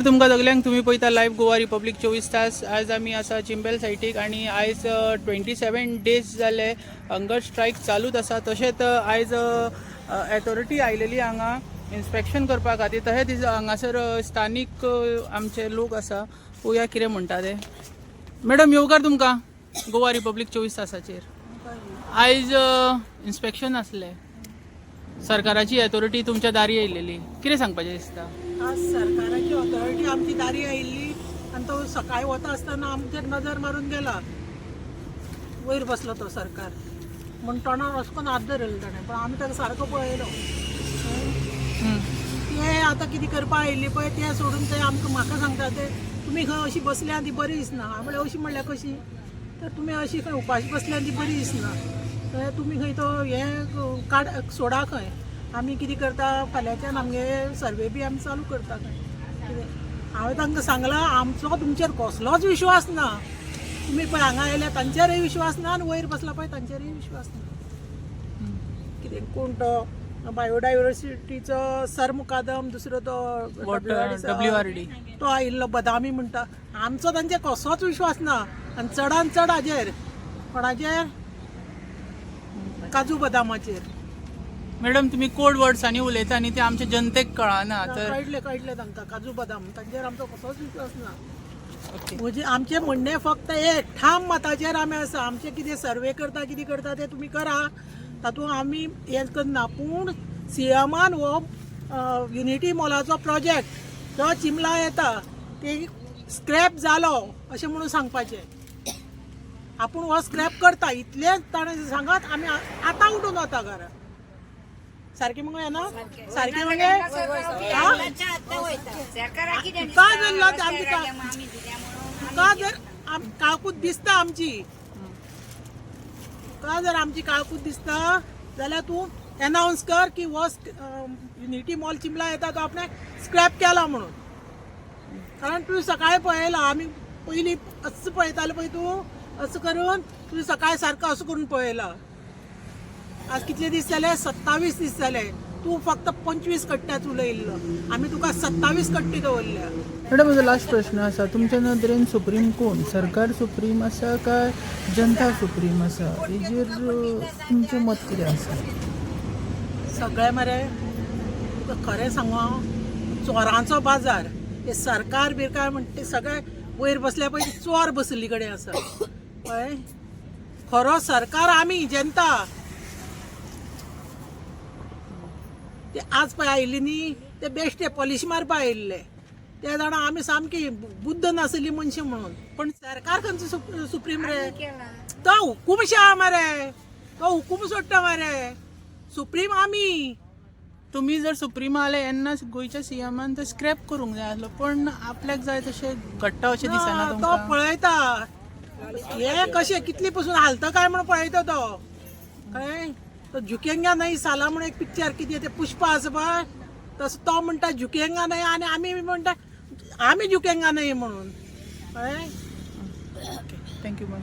तुमकां सगल्यांक तुम्ही पळयता लायव्ह गोवा रिपब्लीक 24 तास. आज आमी आसा चिंबेल सायटीक आणि आयज 27 डेज जाले हंगर स्ट्रायक चालूच आसा. तशेंच आयज अथॉरिटी आयलेली हांगा इन्स्पेक्शन करपा खातीर. तशेंच हांगासर स्थानीक आमचे लोक आसा, पळोवया कितें म्हणटा ते. मॅडम येवकार तुमकां गोवा रिपब्लीक 24 तासाचेर. आयज इन्स्पेक्शन आसलें, सरकाराची अथॉरिटी तुमच्या दारी आयलेली, कितें सांगपाचें दिसता? आज सरकाराची ऑथॉरिटी आमची दारी आयिल्ली आणि तो सकाळी वता आसतना आमचेर नजर मारून गेला. वयर बसलो तो सरकार म्हण तोंडार वचून हात धरलो ताणें, पण आमी ताका सारको पळयलो. ते आतां कितें करपा आयिल्ली पळय ते सोडून ते आमकां म्हाका सांगता ते तुमी खंय अशी बसल्या ती बरी दिसना. हांव म्हणलें अशी म्हणल्यार कशी, तर तुमी अशी खंय उपाशी बसल्या ती बरी दिसना. तर तुमी खंय तो हें काड सोडा खंय. आमी कितें करता फाल्यांच्यान आमगे सर्वे बी आमी चालू करता खंय कितें. हांवें तांकां सांगलां आमचो तुमचेर कसलोच विश्वास ना. तुमी पळय हांगा आयल्या तांचेरय विश्वास ना आनी वयर बसला पळय तांचेरय विश्वास ना. कितें कोण तो बायोडायवर्सिटीचो सर मुकादम, दुसरो तो WRD तो आयिल्लो बदामी म्हणटा. आमचो तांचेर कसोच विश्वास ना. आनी चडान चड हाजेर कोणाचेर, काजू बदामाचेर. मॅडम तुम्ही कोड वर्ड्सांनी उलयता आनी ते आमच्या जनतेक कळना. तर कळटले तांकां काजू बदाम तांचेर आमचो कसोच विश्वास ना. म्हणजे आमचें म्हणणें फक्त एक ठाम मताचेर आमी आसा. आमचें कितें सर्वे करता कितें करता ते तुमी करा, तातूंत आमी हें करना. पूण सीएमान हो युनिटी मॉलाचो प्रोजेक्ट जो चिंबला येता ते स्क्रॅप जालो अशें म्हणून सांगपाचें. आपूण हो स्क्रॅप करता इतलेंच ताणें सांगात आमी आतां उठून वता घरा. सारकें मगो येना सारकें मगे का जाल्लो ते आमची का जर काळकूट दिसता आमची, का जर आमची काळकूट दिसता जाल्यार तूं अनाउन्स कर की हो युनिटी मॉल चिंबला येता तो आपणे स्क्रॅप केला म्हणून. कारण तुवें सकाळी पळयला, आमी पयलीं असो पळयताले पळय तूं असो करून तुवें सकाळी सारको असो करून पळयला. आज कितले दीस जाले, 27 दीस जाले. तूं फक्त 25 कट्ट्याच उलयल्लो, आमी तुका 27 कट्टी दवरल्या. मॅडम म्हजो लास्ट प्रश्न आसा, तुमच्या नदरेन सुप्रीम कोण, सरकार सुप्रीम आसा काय जनता सुप्रीम आसा, हेजेर तुमचें मत कितें आसा? सगळें मरे तुका खरें सांगो, चोरांचो बाजार. हे सरकार बिरकार म्हणटा ते सगळे वयर बसल्या पळय चोर बसिल्ली कडेन आसा कळ्ळें. खरो सरकार आमी जनता. ते आज पळय आयिल्ली न्ही ते बेश्टे पॉलिश मारपा आयिल्ले ते जाणा आमी सामकी बुद्ध नासली मनशां म्हणून. पण सरकार खंयचो सुप्रीम रे, तो हुकूमशा मरे, तो हुकूम सोडटा मरे. सुप्रीम आमी. तुम्ही जर सुप्रीम आले येन्नाच गोंयच्या सीएमान ते स्क्रॅप करूंक जाय आसलो, पण आपल्याक जाय तशें घडटा अशें दिसना तो तुमकां? पळयता हे कशें कितली पसून हालता काय म्हणून पळयता तो कळ्ळें. तो झुकेंगा नाही साला म्हणून एक पिक्चर कितें ते पुष्पा आसा पळय तसो तो म्हणटा झुकेंगा नाही आनी आमी म्हणटा आमी झुकेंगा नाही म्हणून कळ्ळें. Thank you ma'am.